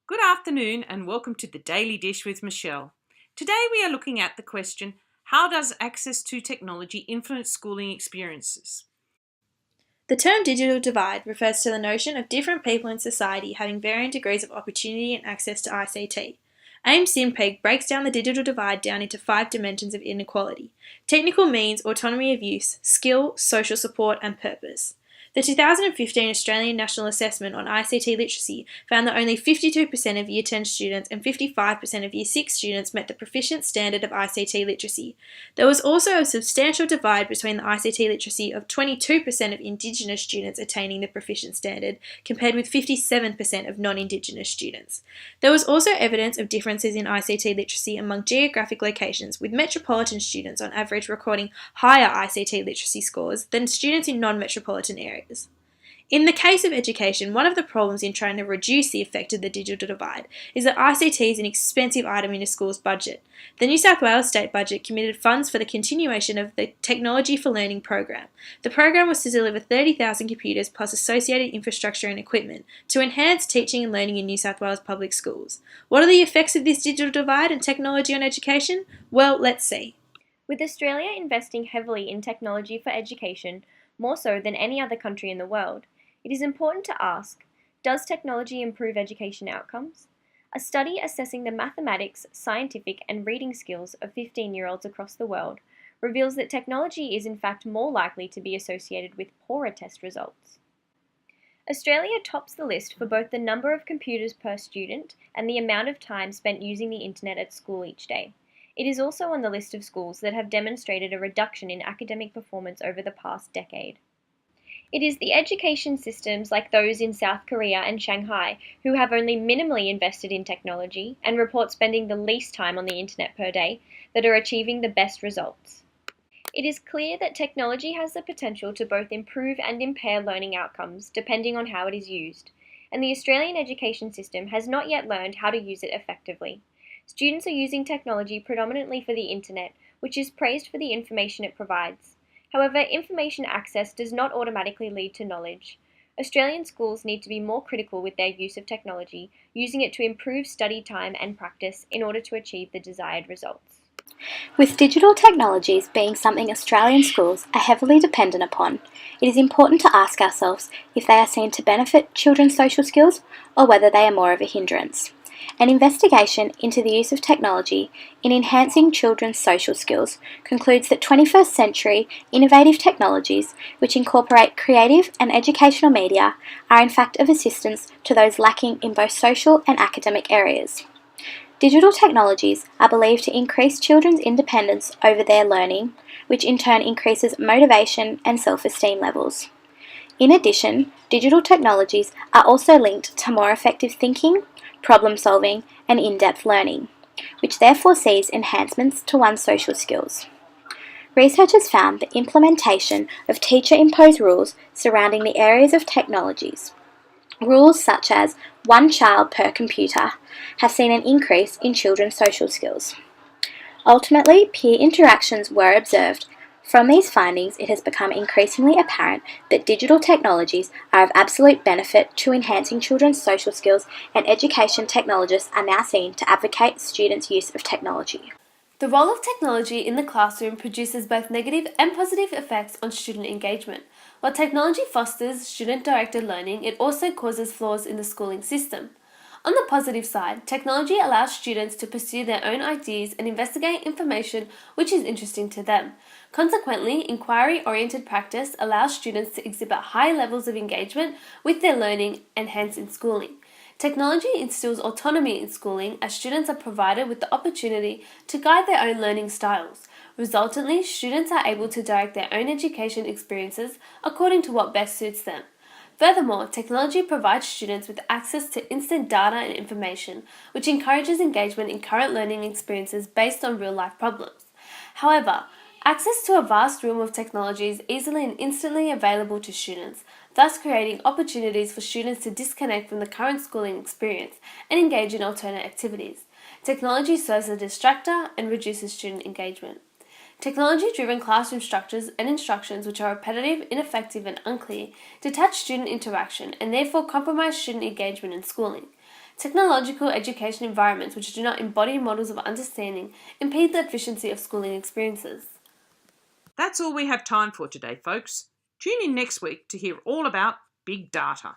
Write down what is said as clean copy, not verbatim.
Good afternoon and welcome to the Daily Dish with Michelle. Today we are looking at the question, how does access to technology influence schooling experiences? The term digital divide refers to the notion of different people in society having varying degrees of opportunity and access to ICT. Ames Simpeg breaks down the digital divide down into 5 dimensions of inequality: technical means, autonomy of use, skill, social support, and purpose. The 2015 Australian National Assessment on ICT Literacy found that only 52% of Year 10 students and 55% of Year 6 students met the proficient standard of ICT literacy. There was also a substantial divide between the ICT literacy of 22% of Indigenous students attaining the proficient standard, compared with 57% of non-Indigenous students. There was also evidence of differences in ICT literacy among geographic locations, with metropolitan students on average recording higher ICT literacy scores than students in non-metropolitan areas. In the case of education, one of the problems in trying to reduce the effect of the digital divide is that ICT is an expensive item in a school's budget. The New South Wales state budget committed funds for the continuation of the Technology for Learning program. The program was to deliver 30,000 computers plus associated infrastructure and equipment to enhance teaching and learning in New South Wales public schools. What are the effects of this digital divide and technology on education? Well, let's see. With Australia investing heavily in technology for education, more so than any other country in the world, it is important to ask, does technology improve education outcomes? A study assessing the mathematics, scientific, and reading skills of 15-year-olds across the world reveals that technology is in fact more likely to be associated with poorer test results. Australia tops the list for both the number of computers per student and the amount of time spent using the internet at school each day. It is also on the list of schools that have demonstrated a reduction in academic performance over the past decade. It is the education systems like those in South Korea and Shanghai who have only minimally invested in technology and report spending the least time on the internet per day that are achieving the best results. It is clear that technology has the potential to both improve and impair learning outcomes depending on how it is used, and the Australian education system has not yet learned how to use it effectively. Students are using technology predominantly for the internet, which is praised for the information it provides. However, information access does not automatically lead to knowledge. Australian schools need to be more critical with their use of technology, using it to improve study time and practice in order to achieve the desired results. With digital technologies being something Australian schools are heavily dependent upon, it is important to ask ourselves if they are seen to benefit children's social skills or whether they are more of a hindrance. An investigation into the use of technology in enhancing children's social skills concludes that 21st century innovative technologies, which incorporate creative and educational media, are in fact of assistance to those lacking in both social and academic areas. Digital technologies are believed to increase children's independence over their learning, which in turn increases motivation and self-esteem levels. In addition, digital technologies are also linked to more effective thinking, problem solving, and in-depth learning, which therefore sees enhancements to one's social skills. Researchers found the implementation of teacher-imposed rules surrounding the areas of technologies. Rules such as one child per computer have seen an increase in children's social skills. Ultimately, peer interactions were observed. From these findings, it has become increasingly apparent that digital technologies are of absolute benefit to enhancing children's social skills, and education technologists are now seen to advocate students' use of technology. The role of technology in the classroom produces both negative and positive effects on student engagement. While technology fosters student-directed learning, it also causes flaws in the schooling system. On the positive side, technology allows students to pursue their own ideas and investigate information which is interesting to them. Consequently, inquiry-oriented practice allows students to exhibit high levels of engagement with their learning and hence in schooling. Technology instills autonomy in schooling as students are provided with the opportunity to guide their own learning styles. Resultantly, students are able to direct their own education experiences according to what best suits them. Furthermore, technology provides students with access to instant data and information, which encourages engagement in current learning experiences based on real-life problems. However, access to a vast realm of technology is easily and instantly available to students, thus creating opportunities for students to disconnect from the current schooling experience and engage in alternate activities. Technology serves as a distractor and reduces student engagement. Technology-driven classroom structures and instructions which are repetitive, ineffective and unclear detach student interaction and therefore compromise student engagement in schooling. Technological education environments which do not embody models of understanding impede the efficiency of schooling experiences. That's all we have time for today, folks. Tune in next week to hear all about big data.